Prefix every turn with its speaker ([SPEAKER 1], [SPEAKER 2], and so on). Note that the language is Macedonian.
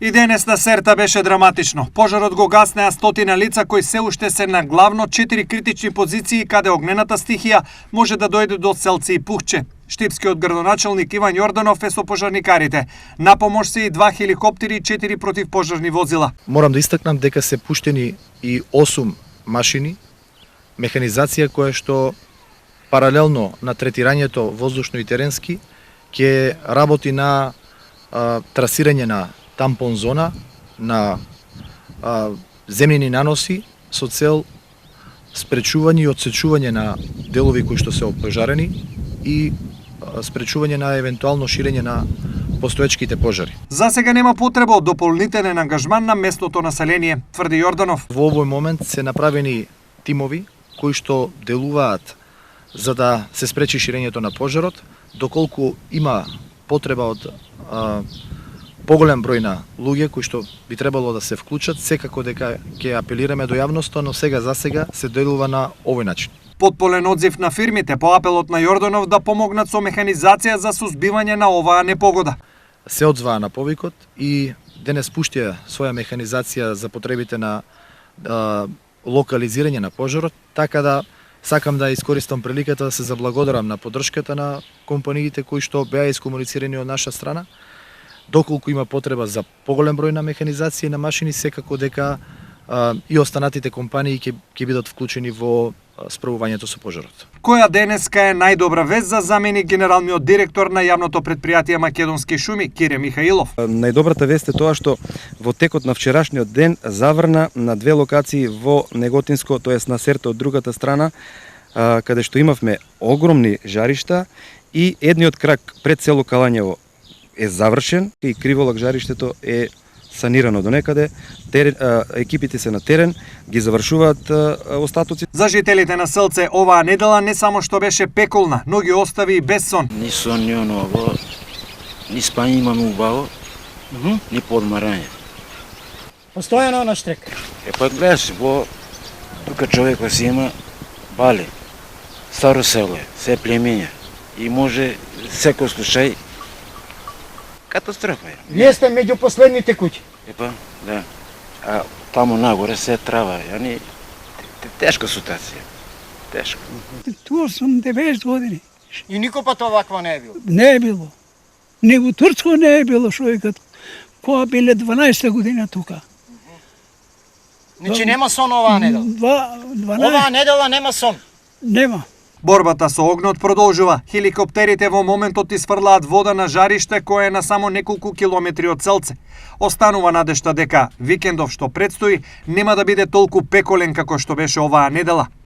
[SPEAKER 1] И денес на Серта беше драматично. Пожарот го гаснеа стотина лица кои се уште се на главно 4 критични позиции каде огнената стихија може да дојде до Селце и Пухче. Штипскиот градоначелник Иван Јорданов е со пожарникарите. На помош се и 2 хеликоптери и 4 противпожарни возила.
[SPEAKER 2] Морам да истакнам дека се пуштени и 8 машини, механизација која што паралелно на третирањето воздушно и теренски ќе работи на трасирање на тампон зона, на земјени наноси со цел спречување и отсечување на делови кои што се опожарени и спречување на евентуално ширење на постоечките пожари.
[SPEAKER 1] За сега нема потреба од дополнителен ангажман на местното население, тврди Јорданов.
[SPEAKER 2] Во овој момент се направени тимови кои што делуваат за да се спречи ширењето на пожарот, доколку има потреба од поголем број на луѓе кои што би требало да се вклучат, секако дека ќе апелираме до јавноста, но за сега се делува на овој начин.
[SPEAKER 1] Потполен одзив на фирмите по апелот на Јорданов да помогнат со механизација за сузбивање на оваа непогода.
[SPEAKER 2] Се одзваа на повикот и денес пуштија своја механизација за потребите на локализирање на пожарот, така да сакам да искористам приликата да се заблагодарам на поддршката на компаниите кои што беа искомуницирани од наша страна. Доколку има потреба за поголем број на механизација и на машини, секако дека и останатите компании ќе бидат вклучени во справувањето со пожарот.
[SPEAKER 1] Која денеска е најдобра вест за заменик генералниот директор на јавното предпријатие Македонски шуми Кире Михаилов?
[SPEAKER 3] Најдобрата вест е тоа што во текот на вчерашниот ден заврна на 2 локации во Неготинско, тоест на Серта од другата страна, каде што имавме огромни жаришта и едниот крак пред село Калањево е завршен и Криволак жариштето е санирано до некаде. Екипите се на терен, ги завршуваат остатоци.
[SPEAKER 1] За жителите на Селце оваа недела не само што беше пеколна, но ги остави и без сон.
[SPEAKER 4] Ни сон, ни оново, ни спање имаме убаво, ни подмарање.
[SPEAKER 5] Постојано на штрек.
[SPEAKER 4] Па гледаш, тука човек си има бали, старо село е, се племиња и може секој случај катастрофа е.
[SPEAKER 5] Вие сте меѓу последните куќи.
[SPEAKER 4] Епа, да. А таму нагоре се трава, јани тешка ситуација. Тешко.
[SPEAKER 6] Туа сум 90 години.
[SPEAKER 5] И никој пат овакво не е било.
[SPEAKER 6] Не е било. Ни во Турско не е било шојкат. Која биле 12 година тука.
[SPEAKER 5] Значи нема сон оваа недела.
[SPEAKER 6] 12.
[SPEAKER 5] Оваа недела нема сон.
[SPEAKER 6] Нема.
[SPEAKER 1] Борбата со огнот продолжува. Хеликоптерите во моментот испрлаат вода на жариште кое е на само неколку километри од Селце. Останува надежта дека викендов што предстои нема да биде толку пеколен како што беше оваа недела.